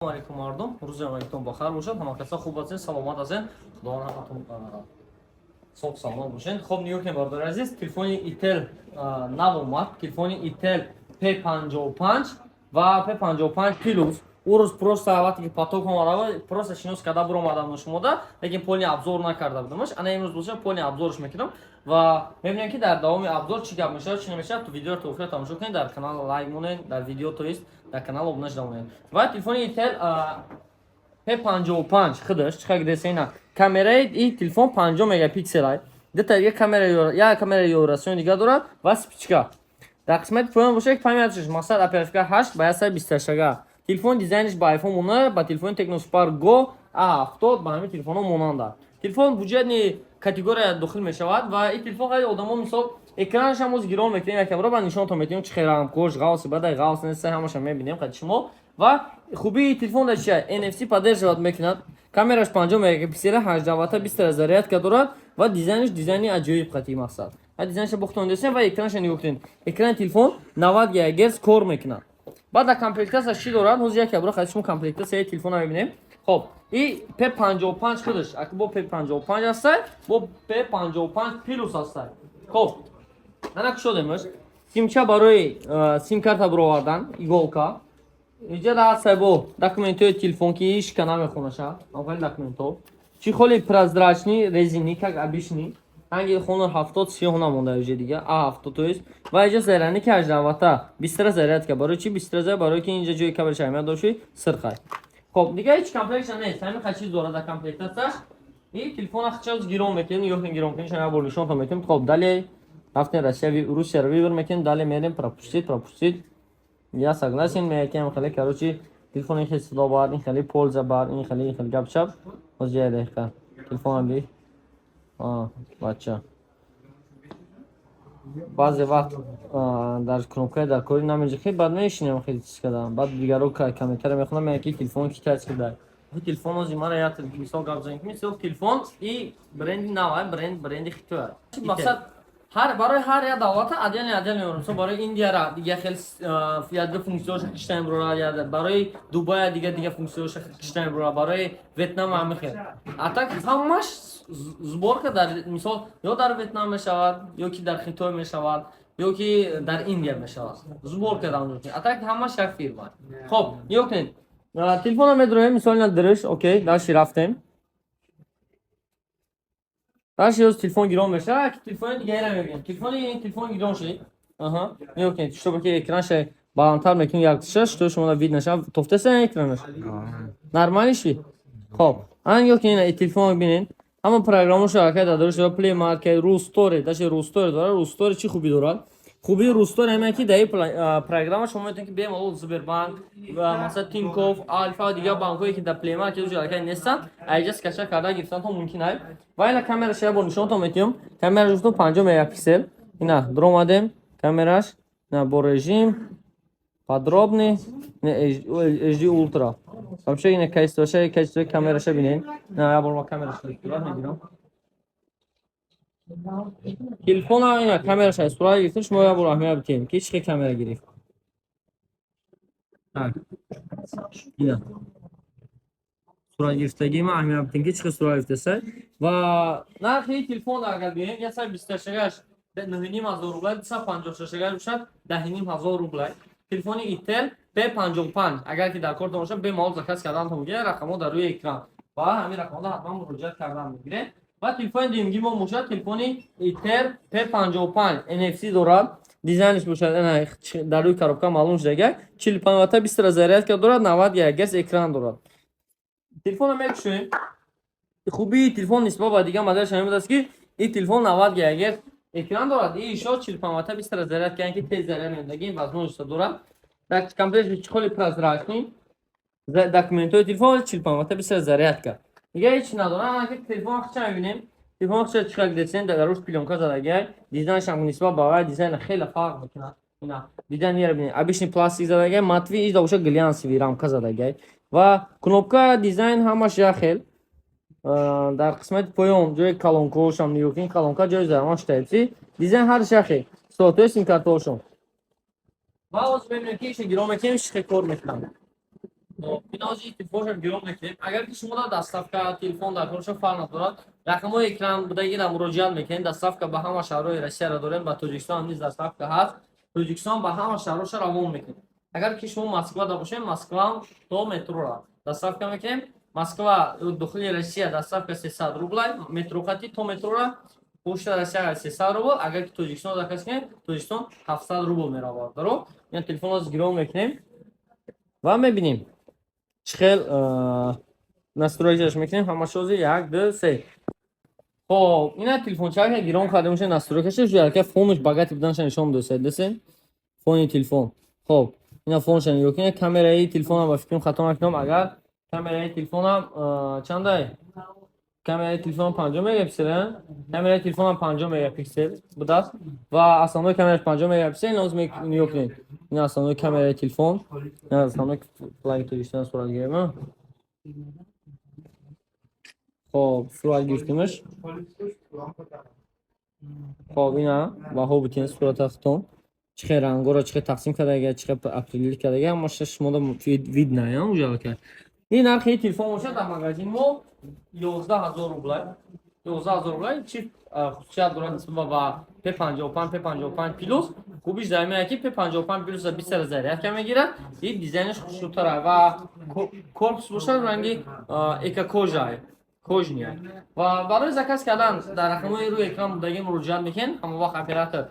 Алейкум мардум, рӯзи ҳамагитон бахайр бошад. Ҳама каса хуб ҳастед, саломат ҳастед. Худованд ҳаматон соҳ саломат бошед. Хоб ниёркем бардори азиз, телефони Itel нав омад. Телефони Itel P55 ва P55 Plus. У рӯз просто вақте ки поток омада, просто шинос карда буромадам шумода, лекин полни обзор накарда будамаш. Ана имрӯз боша полни обзорш мекунам ва мебинем ки дар давоми обзор чӣ гап мешавад, чӣ намешавад. То видеоро то охир тамошо кунед, дар канал лайк монед, дар видео то есть дар канал обуна шуда монед. Ва телефони Itel P55 худаш чӣ хак десена камераи и телефон 50 мегапиксел. Дета як камера ёрасон дига дорад ва спичка. Дар қисмати поён боша ки памятш мақсад оперативка 8 ба 128. Телефон дизайниш ба iPhone монанд, ба телефони Tecno Spark Go A70 ба ҳамин телефонҳо монанд. Телефон буҷетни категория дохил мешавад ва ин телефон хеле одамо мисол экранаш ҳам оз гирон мекунем, якамро ба нишонтон метавонем чӣ хеле рамкош, ғавси бадай ғавс нест, ҳамаша мебинем қад шумо. Ва хубии телефон чия NFC поддерживать мекунад. Камераш 50 мегапиксел, 18 ватта, 20 зарядка дорад ва дизайниш дизайни аҷоиб қати мақсад. Ва дизайниш бохтон десем ва экранаш нигоҳ кунед. Экрани телефон 90 ГГц кор мекунад. Баъд дар комплектасия чӣ дорад? Ҳозир як абро қад шумо комплектасияи телефона мебинем. Хоб, и P55 худаш, аки бо P55 ҳастай, бо P55 Plus ҳастай. Хоб, ана кушо демаш? Симча барои сим-карта бировардан, иголка. Инҷа дар ҳастай бо документҳои телефон ки ишка намехонаша, аввали документҳо. Чихоли прозрачни, резини, как обычный. Ранги хонор 70 сиёҳ намонда уже дига. A70 то есть. Ва инҷа зарядник 18 ватта, 20 зарядка. Барои чӣ 20 заряд? Барои ки инҷа ҷои кабелш ҳамият дошти сирхай. Хоб, дига ҳеҷ комплектша нест. Ҳамин ха чиз дорад дар комплектасияш. И телефона хачаз гирон мекунем, ёхин гирон куниш ҳама бо нишонтон метавонем. Хоб, далее рафтем Русияро вибр мекунем, далее мерем пропустить. Я согласен, мекунем хеле короче телефон ин хеле садо бар, ин хеле польза бар, ин хеле гапшап. Ҳозир я дақиқа. Телефонам би. Бача. Баъзе вақт дар кнопка дар кори намеҷа хеле бад мешинем хеле чиз кардам. Баъд дигаро комментария мехонам мегӯянд ки телефон ки тач кидай. Телефон ҳозир мара як мисол гап занем ки мисол телефон и бренди нав, бренди хитоя. Мақсад барои ҳар як давлата отдельно мисол барои Индияра дига хеле яда функсияш киштан бурад, барои Дубай дига функсияш киштан бурад, барои Вьетнам ҳам хел. А так ҳамаш сборка дар мисол ё дар Вьетнам мешавад, ё ки дар Хитой мешавад, ё ки дар Индия мешавад. Сборка дар онҷо. А так ҳамаш як фирма. Хоб, ё кунед. Телефонро медроем, мисол ина дириш, окей, даши рафтем. Даши ёз телефон гирон мешавад, ки телефони дигаро мебинем. Телефон гирон шуд. Аҳа. Ё кунед, чтобы ки экранаш баландтар мекунем як тиша, что шумо вид наша, тофтеса экранаш. Нормально шуд. Хоб, ан ё кунед телефон бинен. Ҳама программаша ҳаракат дадориш дорад, Play Market, Rustore, даши Rustore дорад. Rustore чӣ хубӣ дорад? Хубии Rustore ҳамин ки дар ин программа шумо метавонед ки бемалол Сбербанк ва масалан Тинькофф, Альфа ва дигар банкҳое ки дар Play Market ҳозир ҳаракат нестанд, айҷа скача карда гирифтанатон мумкин аст. Ва ина камераш бо нишонтон метавонем. Камераш 50 мегапиксел. Ина дромадем камераш, ина бо режим подробный, HD Ultra. Вообще ина качество камераша бинен. На я бор камераша мегирам. Телефона ина камераша сурат гирифтем, шумо я бор аҳамият битем ки чӣ камера гирифт. Так. Ина. Сурат гирифтаги ма аҳамият битем ки чӣ сурат гирифтаса. Ва нархи телефон агар бинем 128 9,500 рублай, 256 бошад 10,500 рублай. Телефони Itel P55 агар ки дар кор бошад бемалол заказ кардан мегирад, рақамҳо дар рӯи экран. Ва ҳамин рақамҳо ҳатман муроҷиат кардан мегиред. Ва телефони дуюмги мо бошад телефони Itel P55 NFC дорад. Дизайниш бошад ана дар рӯи коробка маълум шуда 45 ватта, 20 зарядка дорад, 90 ГГц экран дорад. Телефонро мекушоем. Хубии телефон нисбат ба дигар моделш ҳамин аст ки ин телефон 90 ГГц экран дорад, и ишо 45 ватта, 20 зарядка ки тез заряд медаги вазнониш дорад. Дар комплект чихоли прозрачный, документҳои телефон 45 ватта, 20 зарядка. Дига ҳеҷ надорад, ки телефон хача мебинем. Телефон хача чихак десен дар рӯш пленка задагай, дизайнш ҳам нисбат ба вай дизайн хеле фарқ мекунад. Ина дизайн мебинем, обычный пластик задагай, матви ида боша глянсовый рамка задагай. Ва кнопка дизайн ҳамаш як хел. Дар қисмати поён ҷои калонкаошам нигоҳ кунед, калонка ҷои зармаш Type-C. Дизайн ҳар як хел. Сотои сим-картаошам. Ва ҳозир мебинем ки иша гиром мекунем, чӣ кор мекунам. خب این از این تلفنش هم گرام میکنیم. اگر که شما در دستافka تلفن در کنش فرق ندارد رقم اکران بودگی در مراجعه میکنین. دستافka به همه شهرهای روسیه را داریم. با تاجیکستان نیز دستافka هست. تاجیکستان به همه شهرهاش روان میکنه. اگر که شما مسکو دا باشین مسکو تو مترو را دستافka میکنیم. مسکو داخل روسیه دستافka 300 روبل مترو خطی تو مترو را پشت روسیه 300 روبل. اگر که تاجیکستان داخل کنید تاجیکستان 700 روبل میرواد. درو این تلفن از گرام میکنیم و میبینیم چخیل نسترویجش میکنیم. همه شوزی 1 2 3. خب اینا تلفن چه که گرام کرده میشه نسترویجش جوری که فونش باگاتی بدنش نشون دسه فون تلفن. خب اینا فونش یکی کامرای تلفن هم با فکرم خطا نکنم. اگر کامرای تلفن هم چنده کامرای تلفن 5 مگاپیکسل کامرای تلفن هم 5 مگاپیکسل بود و اصلا کامرای 5 مگاپیکسل لازم نیوکنیم. این اصلا کامرای تلفن نه اصلا فلاگ تو دیشتن سوال گیرم. خب سوال گرفتیمش. خب اینا با هو بتین صورت اختون چه رنگا رو چه تقسیم کرده چه اپریل کرده اما شش مود وید نه یا اونجا که این نرخ تلفن باشه در مغازه ما 11000 روبل 11000 روبل چی خصوصیت داره نسبت با P55 پلوس خوبیش در میاد که P55 پلوس 20000 کم میگیره. این دیزاینش خوش‌تره و کورپس باشه رنگی اکا کوژنیه و برای زکاس کردن در رقم‌های روی اکران بودگی مراجعه میکنین. همه وقت اپراتور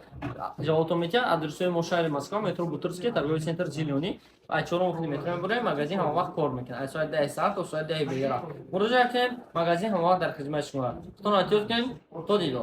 جواب میده. آدرس مشاور مسکو مترو بوترسکی ترگوی سنتر زیلیونی و 4 متر میره. مغازه همه وقت کار میکنه. از ساعت 10 ساعت تا ساعت 10 بگیره. مراجعه کن مغازه همه وقت در خدمت شما. تو ناتیوت کن تو دیگه